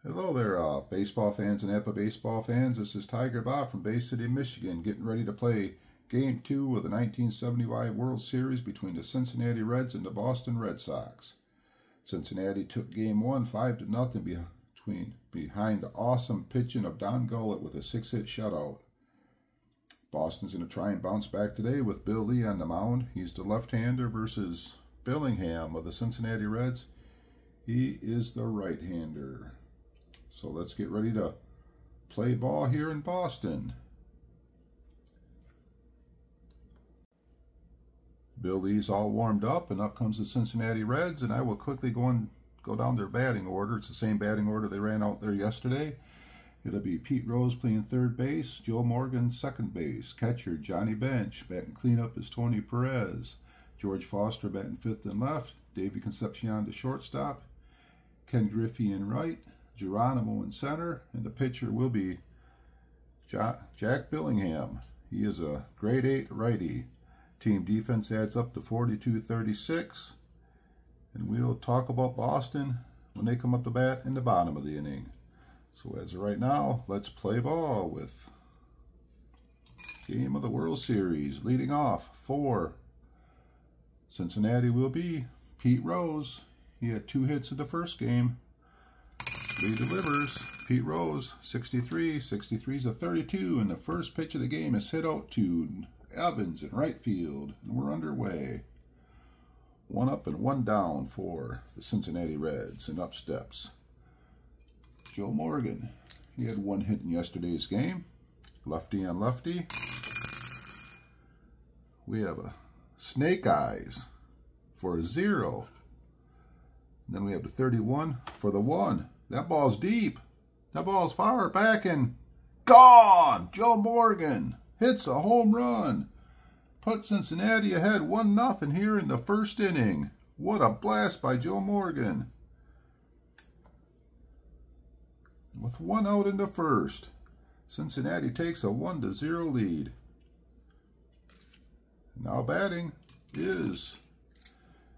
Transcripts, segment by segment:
Hello there, baseball fans and Apba baseball fans. This is Tigerbob from Bay City, Michigan, getting ready to play Game 2 of the 1975 World Series between the Cincinnati Reds and the Boston Red Sox. Cincinnati took Game 1 5-0 behind the awesome pitching of Don Gullett with a 6-hit shutout. Boston's going to try and bounce back today with Bill Lee on the mound. He's the left-hander versus Billingham of the Cincinnati Reds. He is the right-hander. So let's get ready to play ball here in Boston. Bill Lee's all warmed up, and up comes the Cincinnati Reds, and I will quickly go down their batting order. It's the same batting order they ran out there yesterday. It'll be Pete Rose playing third base, Joe Morgan second base, catcher Johnny Bench, batting cleanup is Tony Perez, George Foster batting fifth and left, Davey Concepcion to shortstop, Ken Griffey in right, Geronimo in center, and the pitcher will be Jack Billingham. He is a grade 8 righty. Team defense adds up to 42-36. And we'll talk about Boston when they come up to bat in the bottom of the inning. So as of right now, let's play ball with Game of the World Series. Leading off for Cincinnati will be Pete Rose. He had 2 hits in the first game. Lee delivers. Pete Rose, 63. 63 is a 32, and the first pitch of the game is hit out to Evans in right field, and we're underway. 1 up and 1 down for the Cincinnati Reds, and up steps Joe Morgan. He had 1 hit in yesterday's game. Lefty on lefty. We have a snake eyes for a 0. And then we have the 31 for the 1. That ball's deep. That ball's far back and gone. Joe Morgan hits a home run. Put Cincinnati ahead 1-0 here in the first inning. What a blast by Joe Morgan. With 1 out in the first, Cincinnati takes a 1-0 lead. Now batting is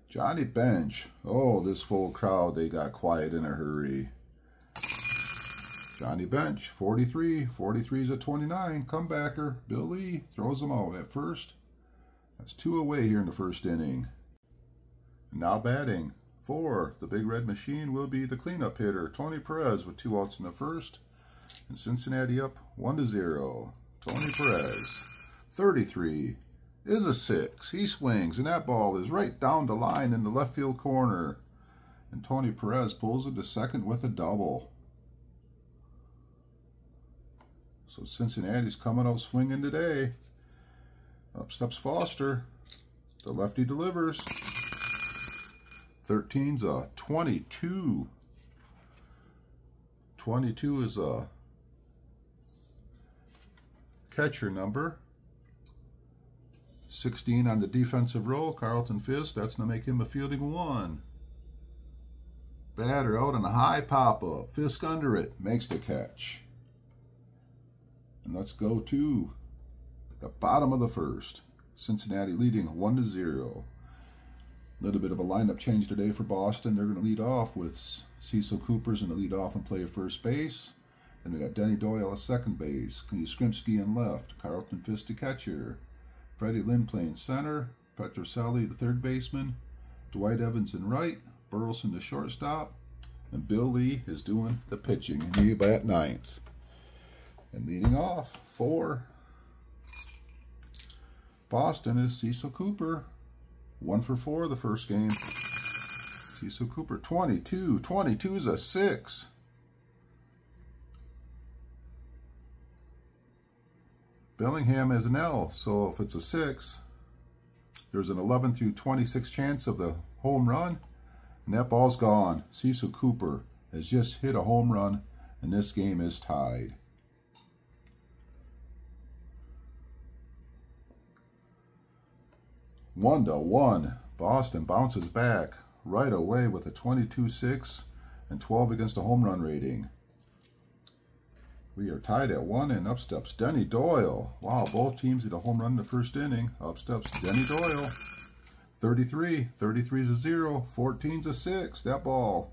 Johnny Bench. Oh, this full crowd, they got quiet in a hurry. Johnny Bench, 43. 43 is a 29. Comebacker. Bill Lee throws him out at first. That's 2 away here in the first inning. Now batting for the Big Red Machine will be the cleanup hitter, Tony Perez, with 2 outs in the first. And Cincinnati up 1-0. Tony Perez, 33. Is a 6. He swings, and that ball is right down the line in the left field corner. And Tony Perez pulls it to second with a double. So Cincinnati's coming out swinging today. Up steps Foster. The lefty delivers. 13's a 22. 22 is a catcher number. 16 on the defensive row, Carlton Fisk. That's going to make him a fielding 1. Batter out on a high pop-up. Fisk under it. Makes the catch. And let's go to the bottom of the first. Cincinnati leading 1-0. A little bit of a lineup change today for Boston. They're going to lead off with Cecil Cooper's going to lead off and play at first base. Then we got Denny Doyle at second base. Skrimsky in left. Carlton Fisk the catcher. Freddie Lynn playing center, Petroselli the third baseman, Dwight Evans in right, Burleson the shortstop, and Bill Lee is doing the pitching, and he bat 9th. And leading off for Boston is Cecil Cooper, 1 for 4 the first game. Cecil Cooper, 22. 22 is a 6. Billingham is an L, so if it's a 6, there's an 11 through 26 chance of the home run, and that ball's gone. Cecil Cooper has just hit a home run, and this game is tied. One to 1. Boston bounces back right away with a 22-6 and 12 against a home run rating. We are tied at 1, and up steps Denny Doyle. Wow, both teams hit a home run in the first inning. Up steps Denny Doyle. 33. 33 is a 0. 14's a 6. That ball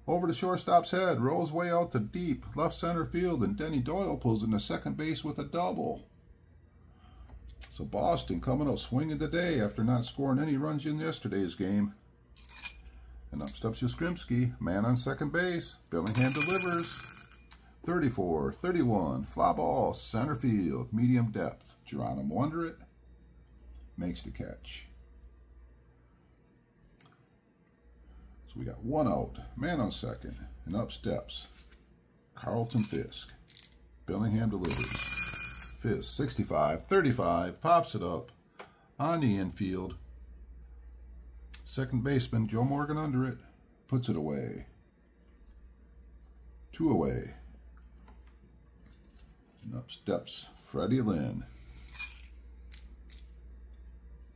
Over the shortstop's head, rolls way out to deep left center field, and Denny Doyle pulls into second base with a double. So Boston coming out swinging today after not scoring any runs in yesterday's game. And up steps Yastrzemski, man on second base. Billingham delivers. 34-31, fly ball, center field, medium depth. Geronimo under it, makes the catch. So we got one out, man on second, and up steps Carlton Fisk. Billingham delivers. Fisk, 65-35, pops it up on the infield. Second baseman, Joe Morgan under it, puts it away. 2 away. And up steps Freddie Lynn.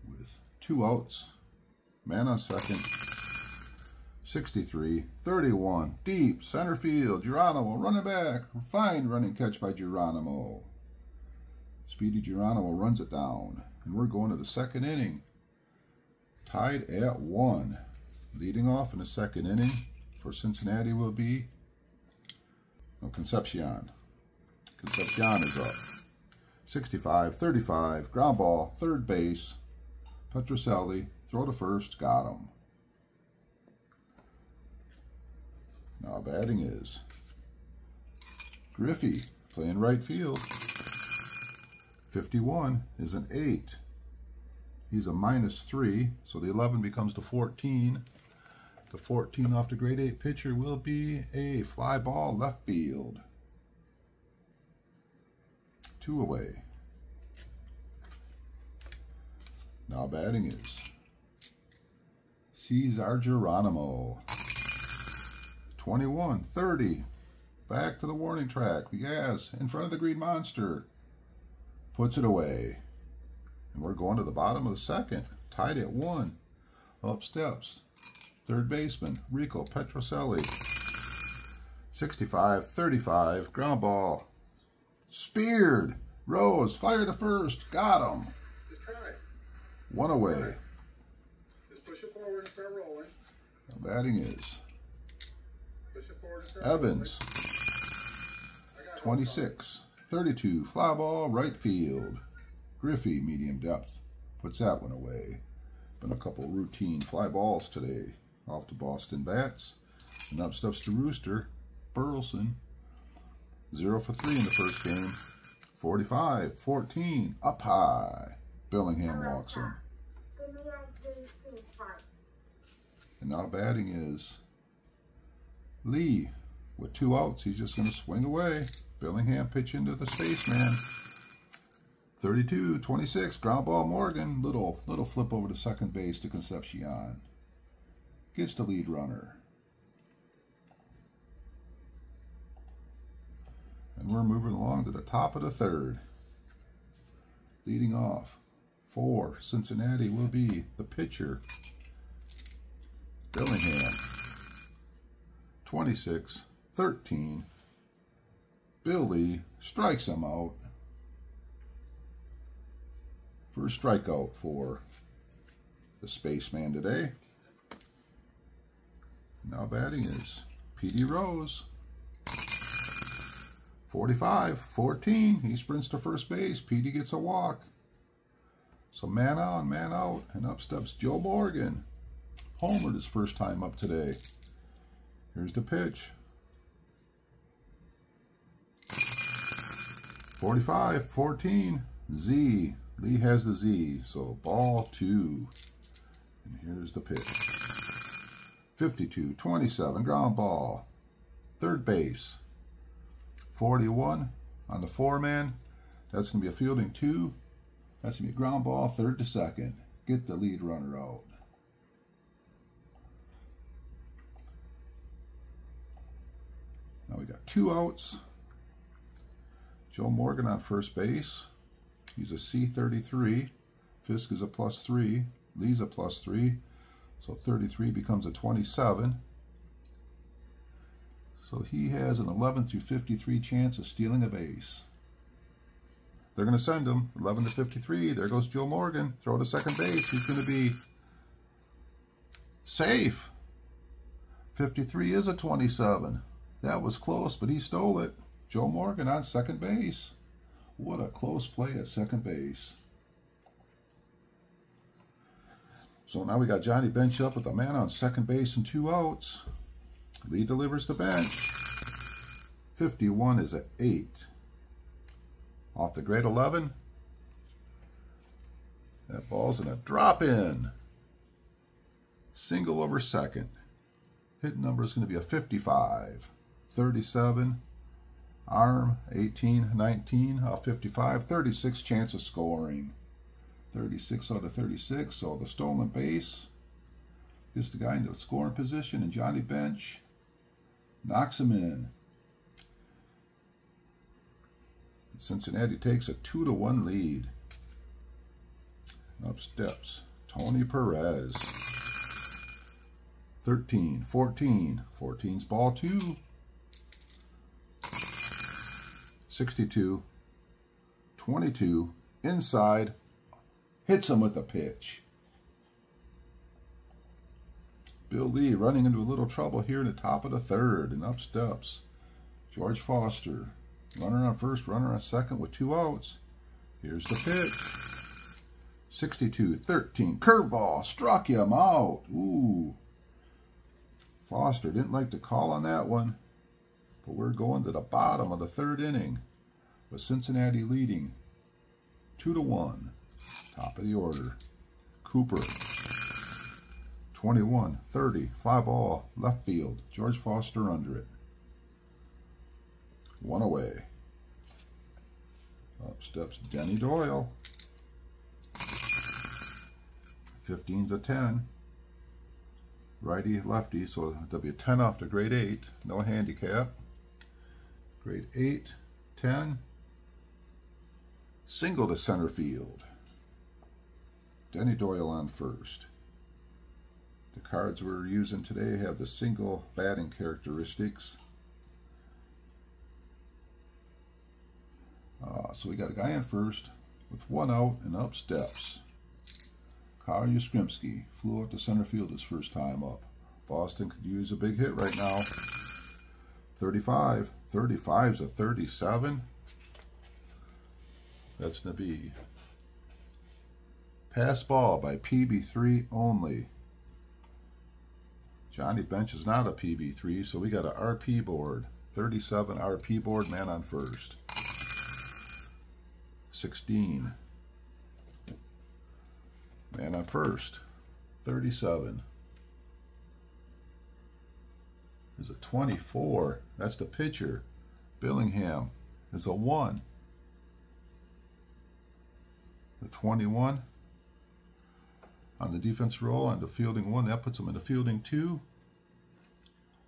With 2 outs, man on second. 63-31, deep center field. Geronimo running back. Fine running catch by Geronimo. Speedy Geronimo runs it down. And we're going to the second inning. Tied at 1. Leading off in the second inning for Cincinnati will be Concepcion. Concepcion is up. 65-35, ground ball, third base. Petroselli, throw to first, got him. Now batting is Griffey, playing right field. 51 is an 8. He's a -3, so the 11 becomes the 14. The 14 off the grade 8 pitcher will be a fly ball left field. 2 away. Now batting is Cesar Geronimo. 21-30. Back to the warning track. Yes, in front of the Green Monster. Puts it away. And we're going to the bottom of the second. Tied at 1. Up steps third baseman Rico Petroselli. 65-35. Ground ball. Speared. Rose. Fire to first. Got him. Just try. 1 away. Just push it forward and start rolling. Now batting is Push it forward and start Evans. 26-32. Fly ball right field. Griffey, medium depth, puts that one away. Been a couple routine fly balls today off the Boston bats. And up steps the Rooster, Burleson. 0 for 3 in the first game. 45-14, up high. Billingham walks in. And now batting is Lee. With 2 outs, he's just going to swing away. Billingham pitch into the spaceman. 32-26, ground ball Morgan. Little flip over to second base to Concepcion. Gets the lead runner. And we're moving along to the top of the third. Leading off for Cincinnati will be the pitcher, Billingham. 26-13. Billy strikes him out. First strikeout for the spaceman today. Now batting is P.D. Rose. 45-14. He sprints to first base. P.D. gets a walk. So man on, man out. And up steps Joe Morgan. Homered his first time up today. Here's the pitch. 45-14. Z. Lee has the Z. So ball 2. And here's the pitch. 52-27. Ground ball. Third base. 41 on the 4-man. That's going to be a fielding 2. That's going to be a ground ball, third to second. Get the lead runner out. Now we got 2 outs. Joe Morgan on first base. He's a C33. Fisk is a +3. Lee's a +3. So 33 becomes a 27. So he has an 11 through 53 chance of stealing a base. They're going to send him 11 to 53. There goes Joe Morgan. Throw to second base. He's going to be safe. 53 is a 27. That was close, but he stole it. Joe Morgan on second base. What a close play at second base. So now we got Johnny Bench up with a man on second base and 2 outs. Lee delivers to Bench. 51 is an 8. Off the grade 11. That ball's in a drop-in. Single over second. Hit number is going to be a 55. 37. Arm, 18, 19, 55. 36 chance of scoring. 36 out of 36. So the stolen base gets the guy into scoring position, and Johnny Bench knocks him in. Cincinnati takes a 2-1 lead. Up steps Tony Perez. 13, 14. 14's ball 2. 62. 22. Inside. Hits him with a pitch. Bill Lee running into a little trouble here in the top of the third. And up steps George Foster. Runner on first, runner on second with 2 outs. Here's the pitch. 62-13. Curveball. Struck him out. Ooh. Foster didn't like the call on that one. But we're going to the bottom of the third inning with Cincinnati leading 2-1. Top of the order. Cooper. 21-30. Fly ball. Left field. George Foster under it. 1 away. Up steps Denny Doyle. 15's a 10. Righty, lefty, so there'll be a 10 off to grade 8. No handicap. Grade 8, 10. Single to center field. Denny Doyle on first. The cards we're using today have the single batting characteristics. So we got a guy in first with 1 out, and up steps Kyle Yastrzemski. Flew out to center field his first time up. Boston could use a big hit right now. 35. 35's a 37. That's going to be pass ball by PB3 only. Johnny Bench is not a PB3, so we got an RP board. 37 RP board, man on first. 16. Man on first. 37. There's a 24. That's the pitcher. Billingham is a 1. The 21. On the defense roll, on the fielding 1, that puts him in the fielding 2.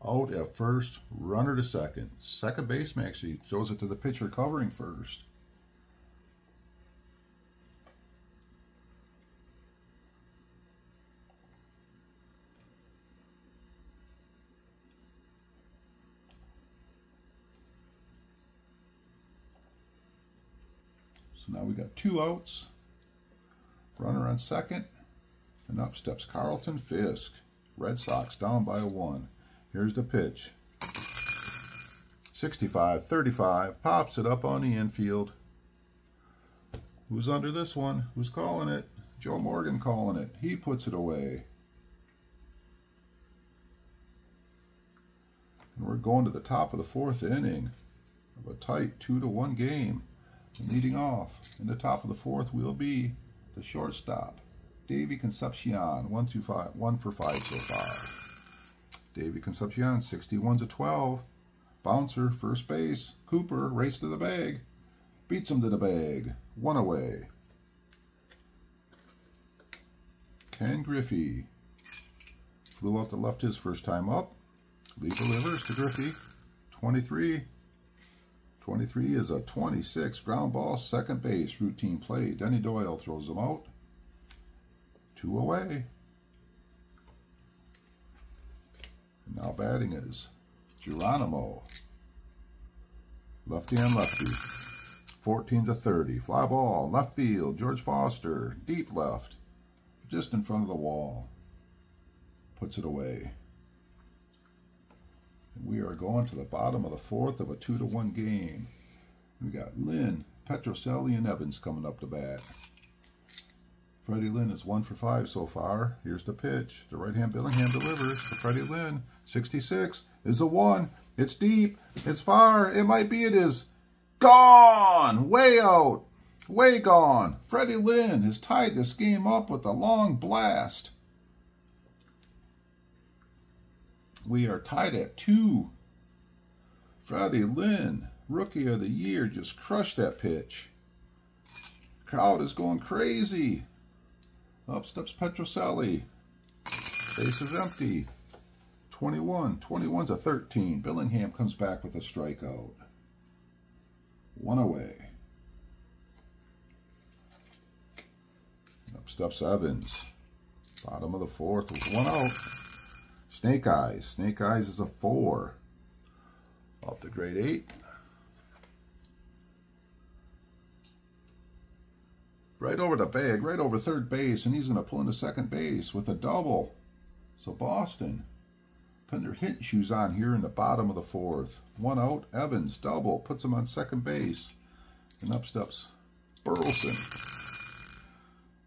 Out at first, runner to second. Second baseman actually throws it to the pitcher covering first. So now we got 2 outs. Runner on second. And up steps Carlton Fisk. Red Sox down by a 1. Here's the pitch. 65-35. Pops it up on the infield. Who's under this one? Who's calling it? Joe Morgan calling it. He puts it away. And we're going to the top of the 4th inning of a tight 2-1 game. And leading off in the top of the 4th will be the shortstop, Davy Concepcion. 1 for 5 so far. Davy Concepcion, 61's a 12. Bouncer, first base. Cooper, race to the bag. Beats him to the bag. 1 away. Ken Griffey. Flew out to left his first time up. Lee delivers to Griffey. 23. 23 is a 26. Ground ball, second base. Routine play. Denny Doyle throws him out. 2 away. And now batting is Geronimo. Lefty on lefty. 14's a 30. Fly ball, left field. George Foster, deep left. Just in front of the wall. Puts it away. We are going to the bottom of the fourth of a 2-1 game. We got Lynn, Petroselli, and Evans coming up to bat. Freddie Lynn is 1 for 5 so far. Here's the pitch. The right-hand Billingham delivers to Freddie Lynn. 66 is a 1. It's deep. It's far. It might be. It is. Gone! Way out. Way gone. Freddie Lynn has tied this game up with a long blast. We are tied at 2. Freddie Lynn, Rookie of the Year, just crushed that pitch. Crowd is going crazy. Up steps Petroselli. Base is empty. 21. 21's a 13. Billingham comes back with a strikeout. 1 away. Up steps Evans. Bottom of the fourth with 1 out. Snake Eyes. Snake Eyes is a 4. Off to grade 8. Right over the bag, right over third base, and he's going to pull into second base with a double. So Boston putting their hit shoes on here in the bottom of the fourth. 1 out, Evans, double, puts him on second base. And up steps Burleson.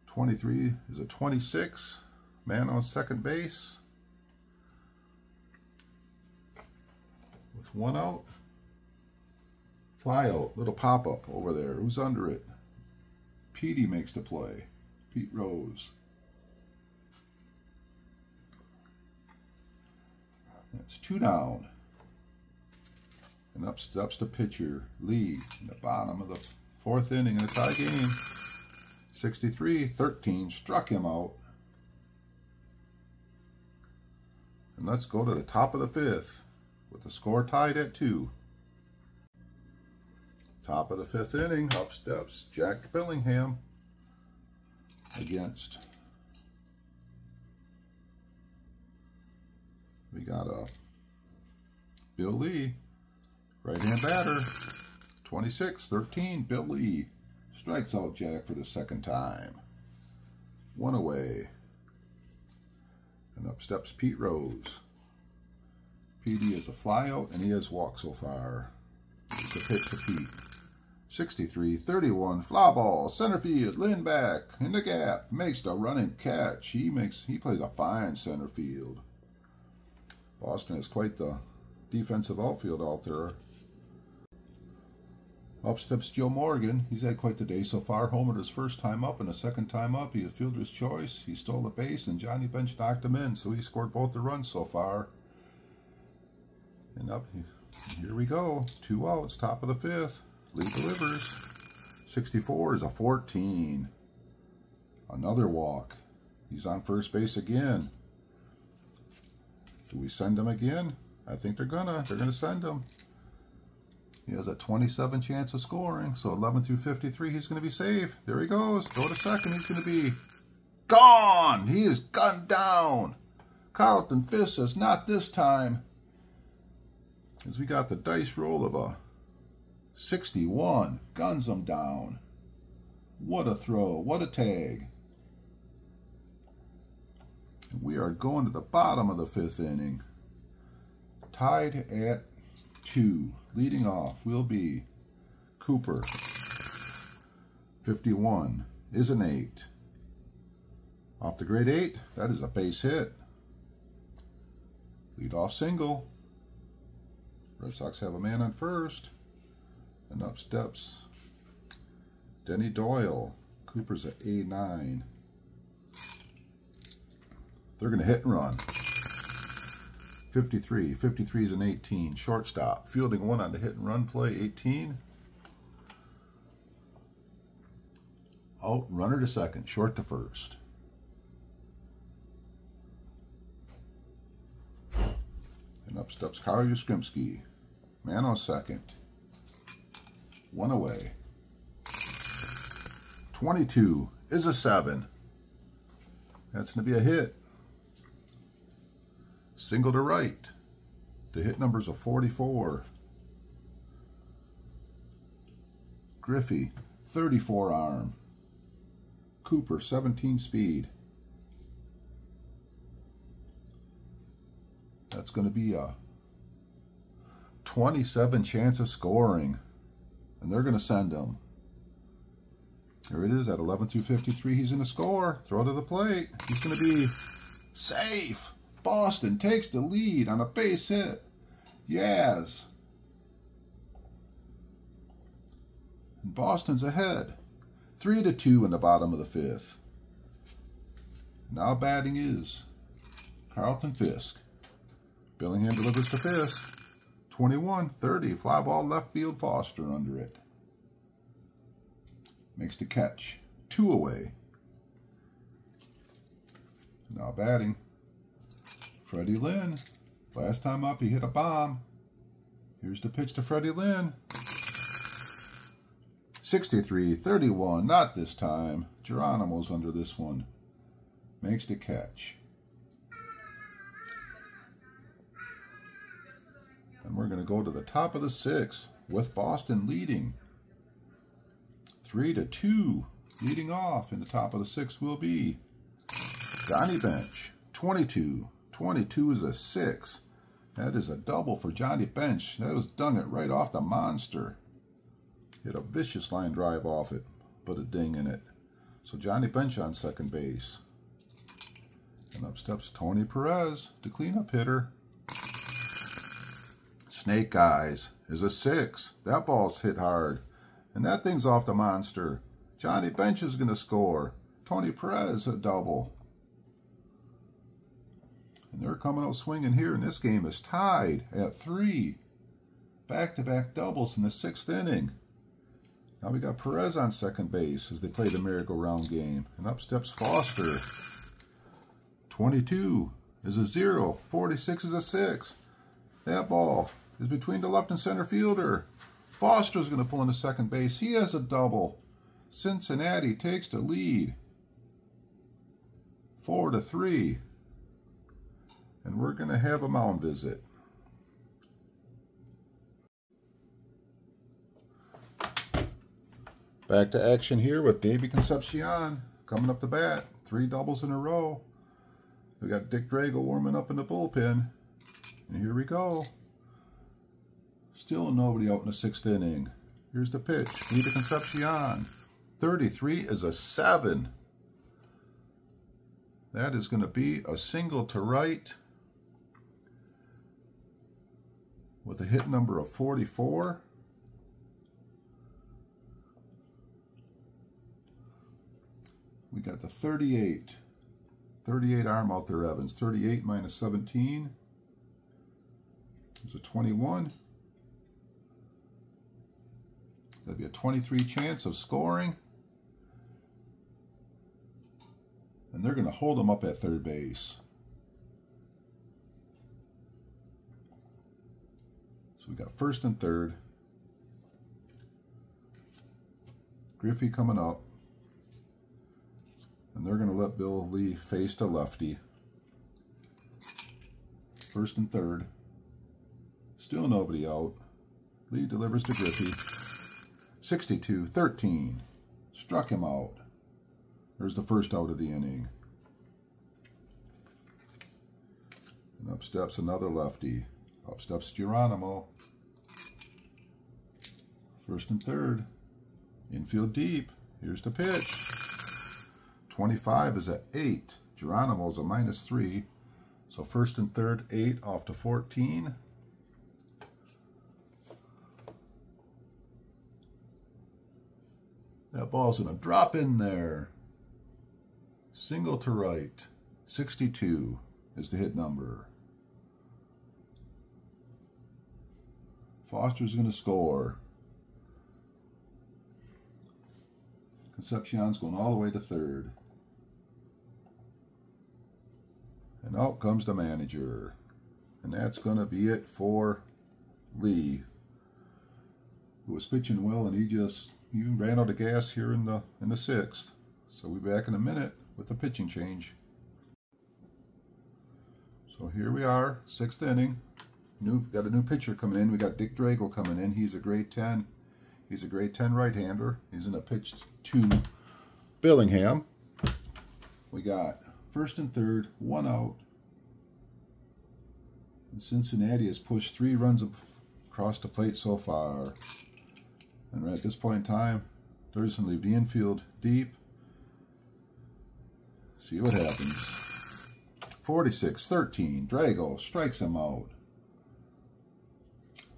23 is a 26. Man on second base. With 1 out. Fly out, little pop-up over there. Who's under it? Petey makes the play. Pete Rose. That's 2 down. And up steps the pitcher, Lee, in the bottom of the fourth inning in a tie game. 63-13, struck him out. And let's go to the top of the fifth with the score tied at 2. Top of the fifth inning, up steps Jack Billingham against. We got a Bill Lee, right-hand batter, 26-13. Bill Lee strikes out Jack for the second time. 1 away. And up steps Pete Rose. PD is a flyout, and he has walked so far. It's a pitch to Pete. 63-31, fly ball, center field, Lynn back, in the gap, makes the running catch. He plays a fine center field. Boston has quite the defensive outfield out there. Up steps Joe Morgan. He's had quite the day so far. Homered his first time up, and the second time up, he had fielder's choice. He stole the base, and Johnny Bench knocked him in, so he scored both the runs so far. And up, here we go. 2 outs, top of the fifth. Lee delivers. 64 is a 14. Another walk. He's on first base again. Do we send him again? I think they're gonna send him. He has a 27 chance of scoring, so 11 through 53, he's gonna be safe. There he goes. Go to second. He's gonna be gone. He is gunned down. Carlton Fisk says not this time. As we got the dice roll of a 61, guns him down. What a throw, what a tag. We are going to the bottom of the fifth inning. Tied at 2. Leading off will be Cooper. 51 is an 8. Off the grade 8, that is a base hit. Leadoff single. Red Sox have a man on first. And up steps Denny Doyle. Cooper's at A9. They're going to hit and run. 53. 53 is an 18. Shortstop. Fielding 1 on the hit and run play. 18. Out. Runner to second. Short to first. And up steps Kyle Yastrzemski. Man on second. 1 away. 22 is a 7. That's going to be a hit. Single to right. The hit number's a 44. Griffey, 34 arm. Cooper, 17 speed. That's going to be a 27 chance of scoring. And they're going to send him. There it is at 11 through 53. He's going to score. Throw to the plate. He's going to be safe. Boston takes the lead on a base hit. Yes. And Boston's ahead. 3-2 in the bottom of the fifth. Now batting is Carlton Fisk. Billingham delivers to Fisk. 21-30. Fly ball left field. Foster under it. Makes the catch. 2 away. Now batting. Freddie Lynn. Last time up, he hit a bomb. Here's the pitch to Freddie Lynn. 63-31. Not this time. Geronimo's under this one. Makes the catch. And we're going to go to the top of the sixth with Boston leading. 3-2. Leading off in the top of the sixth will be Johnny Bench. 22. 22 is a 6. That is a double for Johnny Bench. That was dung it right off the monster. Hit a vicious line drive off it. Put a ding in it. So Johnny Bench on second base. And up steps Tony Perez, the cleanup hitter. Snake Eyes is a 6. That ball's hit hard. And that thing's off the monster. Johnny Bench is going to score. Tony Perez a double. And they're coming out swinging here. And this game is tied at 3. Back-to-back doubles in the 6th inning. Now we got Perez on second base as they play the merry-go-round game. And up steps Foster. 22 is a 0. 46 is a 6. That ball is between the left and center fielder. Foster's going to pull into second base. He has a double. Cincinnati takes the lead. 4-3. And we're going to have a mound visit. Back to action here with Davey Concepcion coming up to bat. 3 doubles in a row. We got Dick Drago warming up in the bullpen. And here we go. Still nobody out in the 6th inning. Here's the pitch. Davey Concepcion. 33 is a 7. That is going to be a single to right with a hit number of 44. We got the 38. 38 arm out there, Evans. 38 minus 17 is a 21. That'd be a 23 chance of scoring. And they're going to hold him up at third base. So we got first and third. Griffey coming up. And they're going to let Bill Lee face to lefty. First and third. Still nobody out. Lee delivers to Griffey. 62-13. Struck him out. There's the first out of the inning. And up steps another lefty. Up steps Geronimo. First and third. Infield deep. Here's the pitch. 25 is at 8. Geronimo's a -3. So first and third, 8 off to 14. That ball's going to drop in there. Single to right. 62 is the hit number. Foster's going to score. Concepcion's going all the way to third. And out comes the manager. And that's going to be it for Lee, who was pitching well, and he ran out of gas here in the 6th. So we'll be back in a minute with the pitching change. So here we are, 6th inning. Got a new pitcher coming in. We got Dick Drago coming in. He's a grade 10. He's a grade 10 right-hander. He's going to pitch to Billingham. We got first and third, 1 out. And Cincinnati has pushed 3 runs across the plate so far. And right at this point in time, they're just going to leave the infield deep. See what happens. 46-13. Drago strikes him out.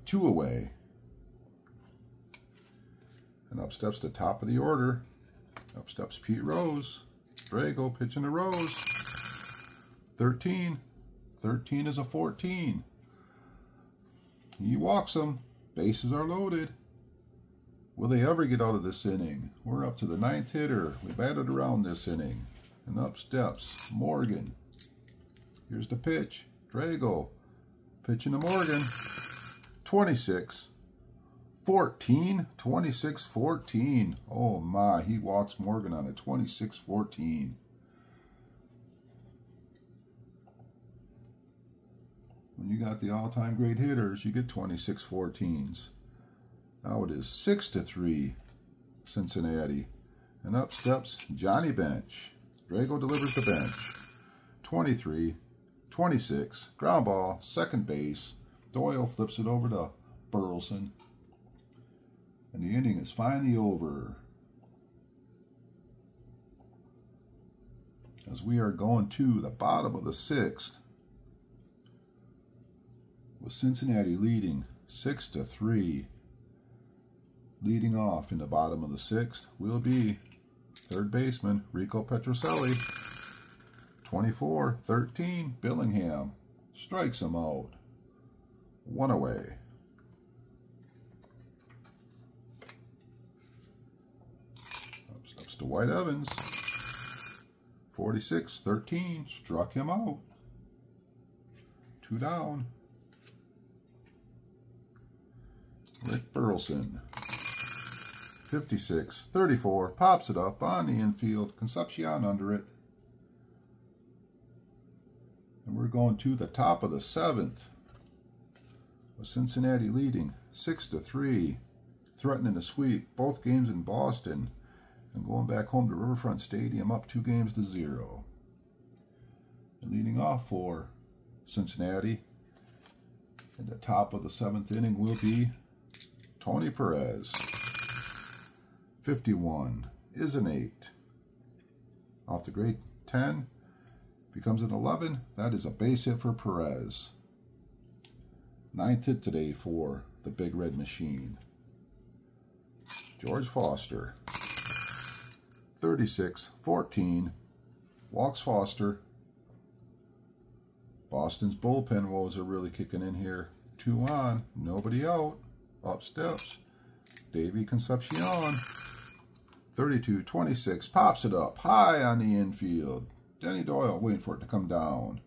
2 away. And up steps the top of the order. Up steps Pete Rose. Drago pitching to Rose. 13. 13 is a 14. He walks them. Bases are loaded. Will they ever get out of this inning? We're up to the 9th hitter. We batted around this inning. And up steps Morgan. Here's the pitch. Drago pitching to Morgan. 26. 14. 26-14. Oh my, he walks Morgan on a 26-14. When you got the all-time great hitters, you get 26-14s. Now it is 6-3 Cincinnati. And up steps Johnny Bench. Drago delivers the bench. 23-26. Ground ball, second base. Doyle flips it over to Burleson. And the inning is finally over. As we are going to the bottom of the 6th. With Cincinnati leading 6-3. Leading off in the bottom of the 6th will be third baseman Rico Petrocelli. 24-13. Billingham strikes him out. 1 away. Up steps to White Evans. 46-13. Struck him out. 2 down. Rick Burleson. 56-34. Pops it up on the infield. Concepcion under it. And we're going to the top of the 7th. With Cincinnati leading 6-3. Threatening to sweep both games in Boston. And going back home to Riverfront Stadium up 2 games to 0. And leading off for Cincinnati. And the top of the 7th inning will be Tony Perez. 51 is an 8. Off the great 10 becomes an 11. That is a base hit for Perez. 9th hit today for the Big Red Machine. George Foster. 36-14. Walks Foster. Boston's bullpen woes are really kicking in here. 2 on, nobody out. Up steps Davey Concepcion. 32-26. Pops it up high on the infield. Denny Doyle waiting for it to come down.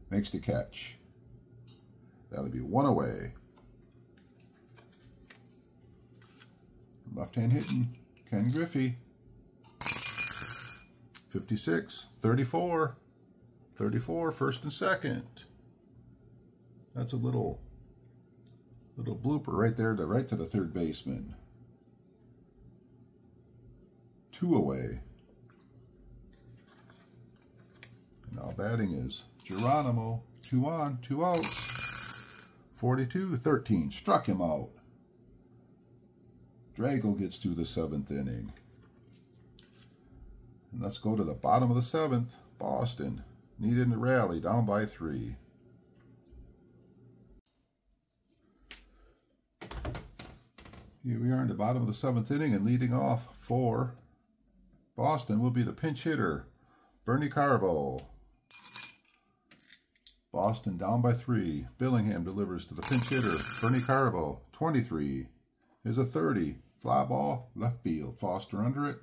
Makes the catch. That'll be 1 away. Left-hand hitting Ken Griffey. 56-34. 34, first and second. That's a little blooper right there, right to the third baseman. 2 away. Now batting is Geronimo. 2 on, 2 out. 42-13. Struck him out. Drago gets to the 7th inning. And let's go to the bottom of the 7th. Boston needed a rally, down by 3. Here we are in the bottom of the 7th inning, and leading off for Boston will be the pinch hitter, Bernie Carbo. Boston down by 3. Billingham delivers to the pinch hitter, Bernie Carbo. 23 is a 30. Fly ball, left field. Foster under it.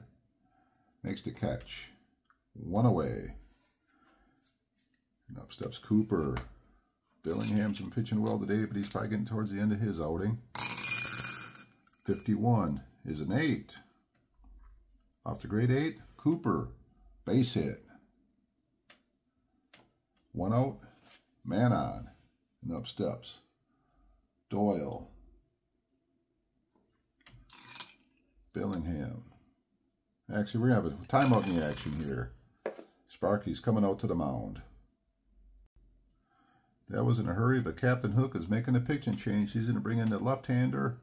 Makes the catch. 1 away. And up steps Cooper. Billingham's been pitching well today, but he's probably getting towards the end of his outing. 51 is an 8. Off the grade 8, Cooper. Base hit. 1 out. Man on. And up steps Doyle. Billingham. Actually, we're going to have a timeout in the action here. Sparky's coming out to the mound. That was in a hurry, but Captain Hook is making a pitching change. He's going to bring in the left-hander,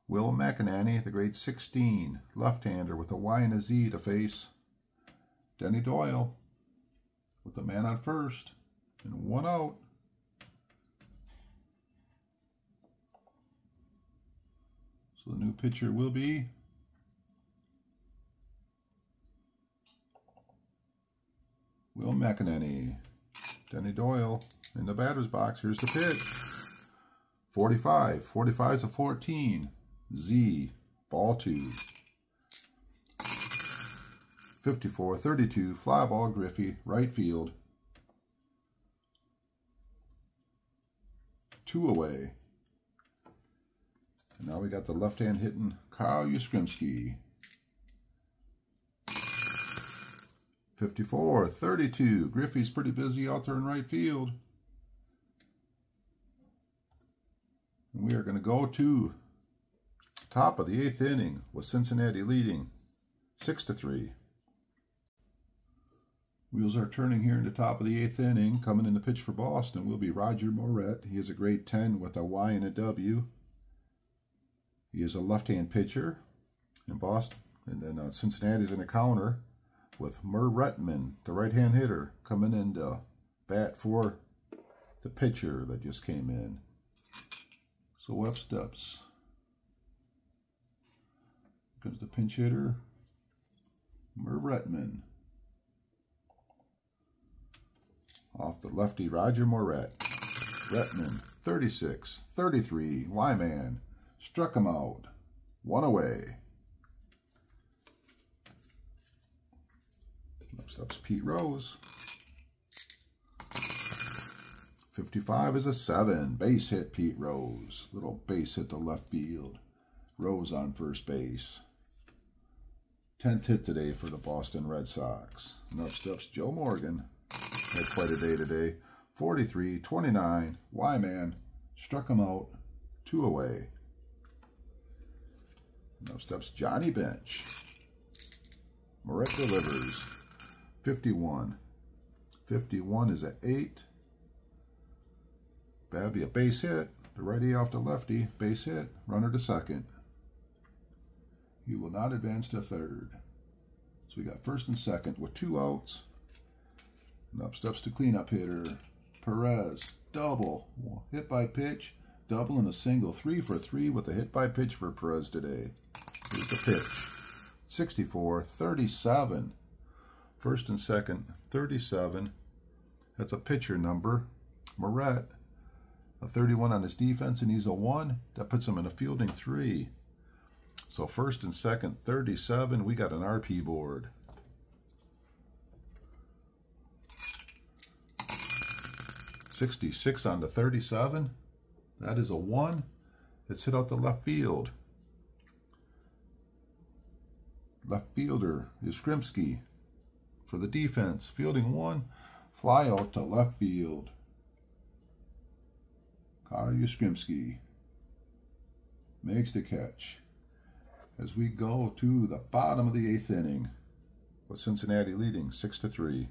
Will McEnany, the grade 16 left-hander with a Y and a Z to face Denny Doyle with the man on first and 1 out. So the new pitcher will be Will McEnany. Denny Doyle in the batter's box. Here's the pitch. 45. 45 is a 14. Z. Ball 2. 54. 32. Fly ball Griffey. Right field. 2 away. And now we got the left-hand hitting Kyle Yastrzemski. 54, 32. Griffey's pretty busy out there in right field. And we are going to go to top of the 8th inning with Cincinnati leading 6-3. Wheels are turning here in the top of the 8th inning. Coming in to pitch for Boston will be Roger Moret. He is a grade 10 with a Y and a W. He is a left-hand pitcher in Boston. And then Cincinnati's in the counter with Moretman, the right-hand hitter, coming in to bat for the pitcher that just came in. So up steps. Comes the pinch hitter, Moretman. Off the lefty, Roger Moret. Retman, 36, 33, Y-man. Struck him out. 1 away. Next up's Pete Rose. 55 is a 7. Base hit, Pete Rose. Little base hit to left field. Rose on first base. 10th hit today for the Boston Red Sox. Next up's Joe Morgan. Had quite a day today. 43, 29. Y-man. Struck him out. 2 away. Next up's Johnny Bench. Moret delivers. 51. 51 is an 8. That'd be a base hit. The righty off the lefty. Base hit. Runner to second. He will not advance to third. So we got first and second with 2 outs. And up steps the cleanup hitter. Perez. Double. Hit by pitch. Double and a single. 3 for 3 with a hit by pitch for Perez today. Here's the pitch. 64. 37. First and second. 37. That's a pitcher number. Moret. A 31 on his defense, and he's a 1. That puts him in a fielding 3. So first and second, 37. We got an RP board. .66 on the 37. That is a 1. It's hit out to left field. Left fielder is Yastrzemski for the defense. Fielding 1. Fly out to left field. Kyle Yastrzemski makes the catch. As we go to the bottom of the 8th inning with Cincinnati leading 6-3.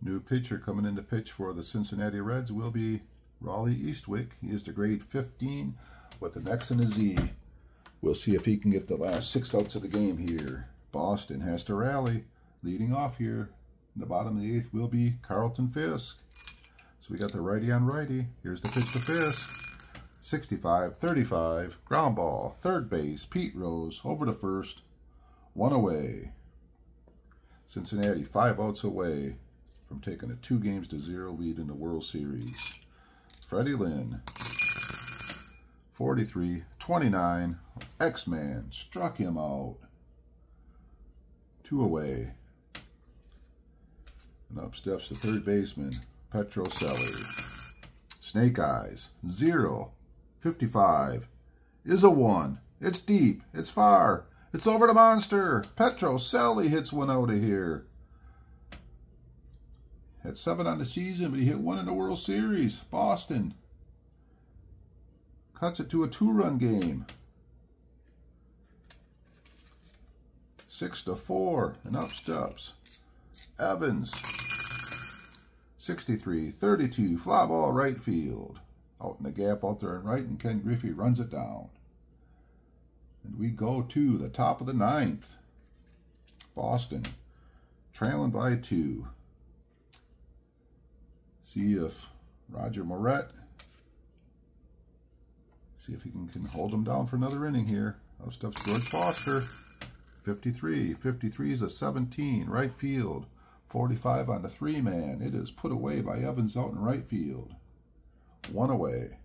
New pitcher coming in to pitch for the Cincinnati Reds will be Raleigh Eastwick. He is the grade 15 with an X and a Z. We'll see if he can get the last 6 outs of the game here. Boston has to rally. Leading off here in the bottom of the 8th will be Carlton Fisk. So we got the righty on righty. Here's the pitch to Fisk. 65, 35, ground ball, third base, Pete Rose, over to first, 1 away. Cincinnati 5 outs away from taking a 2-0 lead in the World Series. Freddie Lynn, 43, 29, X-Man, struck him out. 2 away. And up steps the third baseman, Petrocelli. Snake Eyes, 0. 55 is a 1. It's deep. It's far. It's over the monster. Petrocelli hits 1 out of here. Had 7 on the season, but he hit 1 in the World Series. Boston cuts it to a 2-run game. 6-4, and up steps Evans. 63-32, fly ball right field. Out in the gap out there and right, and Ken Griffey runs it down. And we go to the top of the ninth. Boston trailing by 2. See if Roger Moret, see if he can hold them down for another inning here. Up steps George Foster. 53. 53 is a 17. Right field. 45 on the 3-man. It is put away by Evans out in right field. 1 away.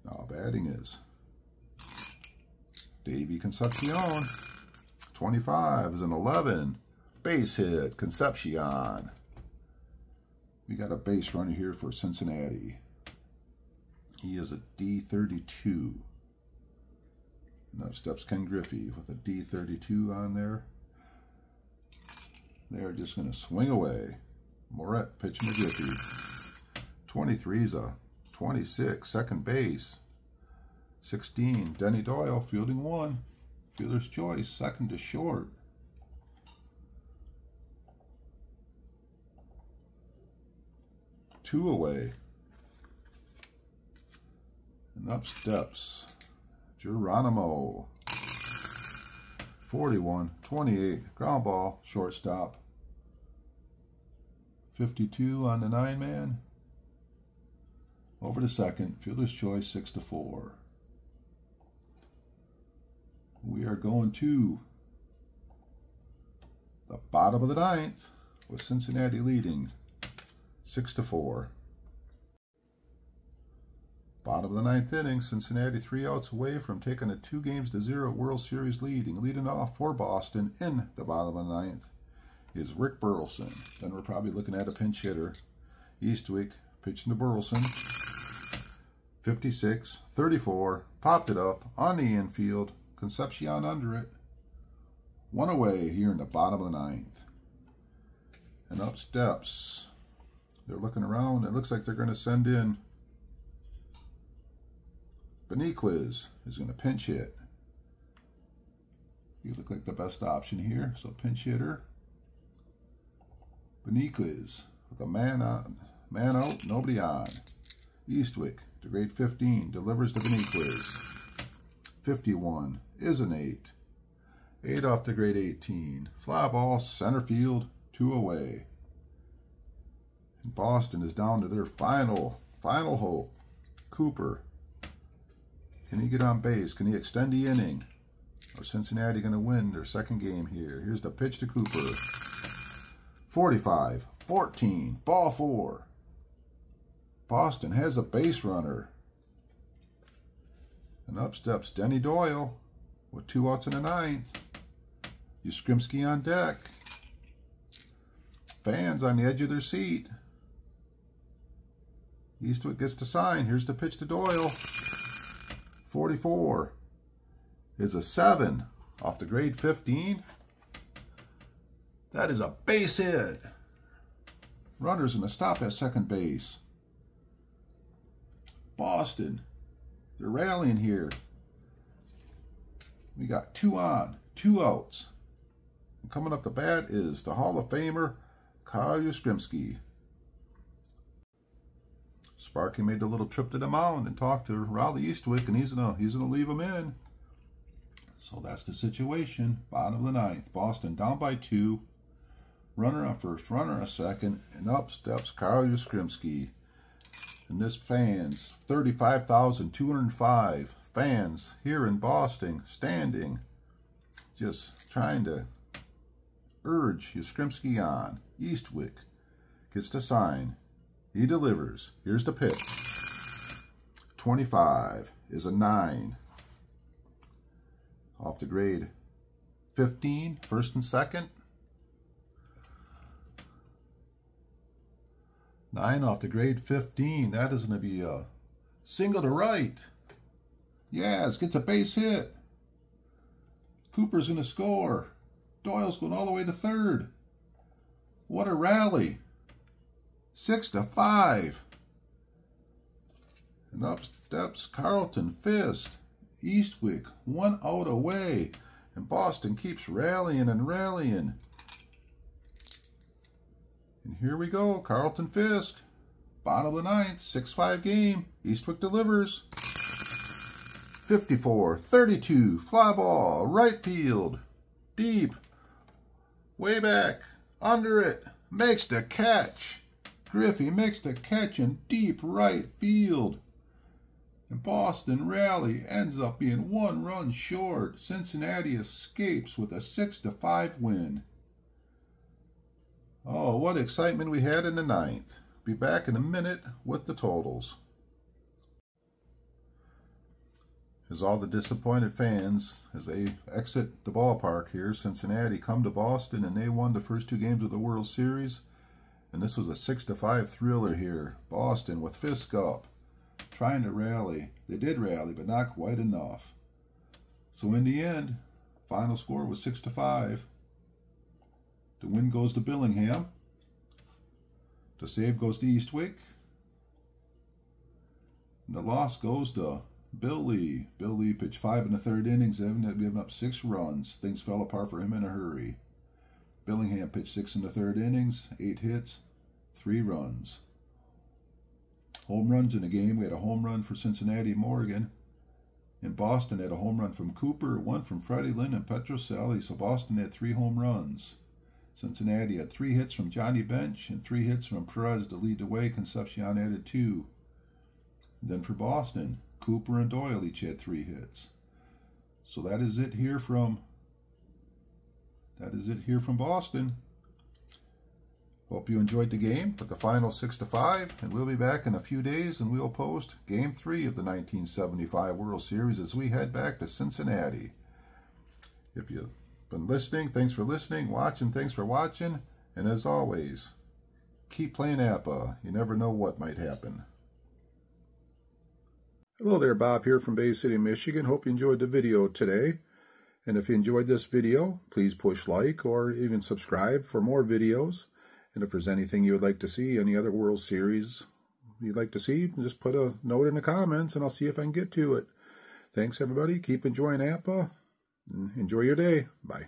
Now batting is Davey Concepcion. 25 is an 11. Base hit, Concepcion. We got a base runner here for Cincinnati. He is a D32. And up steps Ken Griffey with a D32 on there. They're just going to swing away. Moret pitching to Griffey. 23 is a 26, second base. 16, Denny Doyle fielding 1. Fielder's choice, second to short. Two away. And up steps Geronimo. 41, 28, ground ball, shortstop. 52 on the 9-man. Over to second, fielder's choice, 6-4. We are going to the bottom of the 9th with Cincinnati leading 6-4. Bottom of the 9th inning, Cincinnati 3 outs away from taking a 2-0 World Series leading. Leading off for Boston in the bottom of the 9th is Rick Burleson. Then we're probably looking at a pinch hitter. Eastwick pitching to Burleson. 56, 34, popped it up on the infield. Concepcion under it. 1 away here in the bottom of the 9th. And up steps. They're looking around. It looks like they're going to send in Beniquez is going to pinch hit. You look like the best option here. So pinch hitter. Beniquez with a man out, nobody on. Eastwick to grade 15 delivers to Beniquez. 51 is an 8. 8 off the grade 18. Fly ball, center field, 2 away. And Boston is down to their final hope. Cooper. Can he get on base? Can he extend the inning? Or Cincinnati going to win their second game here? Here's the pitch to Cooper. 45, 14, ball 4. Boston has a base runner. And up steps Denny Doyle with 2 outs in the 9th. Yastrzemski on deck. Fans on the edge of their seat. Eastwood gets the sign. Here's the pitch to Doyle. 44 is a 7 off the grade 15. That is a base hit. Runner's going to stop at second base. Boston, they're rallying here. We got 2 on, 2 outs. And coming up the bat is the Hall of Famer, Kyle Yastrzemski. Sparky made the little trip to the mound and talked to Raleigh Eastwick, and he's gonna leave him in. So that's the situation. Bottom of the 9th. Boston down by 2. Runner on first, runner on second, and up steps Kyle Yastrzemski. And this fans, 35,205 fans here in Boston, standing, just trying to urge Yastrzemski on. Eastwick gets the sign. He delivers. Here's the pitch. 25 is a 9. Off the grade 15, first and second. 9 off the grade 15. That is going to be a single to right. Yes, gets a base hit. Cooper's going to score. Doyle's going all the way to third. What a rally. 6-5. And up steps Carlton Fisk. Eastwick 1 out away. And Boston keeps rallying and rallying. And here we go, Carlton Fisk. Bottom of the ninth, 6-5 game. Eastwick delivers. 54-32, fly ball, right field. Deep. Way back. Under it. Makes the catch. Griffey makes the catch in deep right field. And Boston rally ends up being 1 run short. Cincinnati escapes with a 6-5 win. Oh, what excitement we had in the ninth. Be back in a minute with the totals. As all the disappointed fans, as they exit the ballpark here, Cincinnati come to Boston and they won the first 2 games of the World Series. And this was a 6-5 thriller here. Boston with Fisk up, trying to rally. They did rally, but not quite enough. So in the end, final score was 6-5. The win goes to Billingham. The save goes to Eastwick. And the loss goes to Bill Lee. Bill Lee pitched 5 1/3 innings, ended up giving up 6 runs. Things fell apart for him in a hurry. Billingham pitched 6 1/3 innings, 8 hits, 3 runs. Home runs in the game. We had a home run for Cincinnati Morgan. And Boston had a home run from Cooper, 1 from Freddie Lynn and Petroselli. So Boston had 3 home runs. Cincinnati had 3 hits from Johnny Bench and 3 hits from Perez to lead the way. Concepcion added 2. Then for Boston, Cooper and Doyle each had 3 hits. So that is it here from Boston. Hope you enjoyed the game with the final 6-5, and we'll be back in a few days and we'll post Game 3 of the 1975 World Series as we head back to Cincinnati. If you've been listening, thanks for listening, watching, thanks for watching, and as always, keep playing Apba. You never know what might happen. Hello there, Bob here from Bay City, Michigan. Hope you enjoyed the video today. And if you enjoyed this video, please push like or even subscribe for more videos. And if there's anything you would like to see, any other World Series you'd like to see, just put a note in the comments and I'll see if I can get to it. Thanks, everybody. Keep enjoying Apba. Enjoy your day. Bye.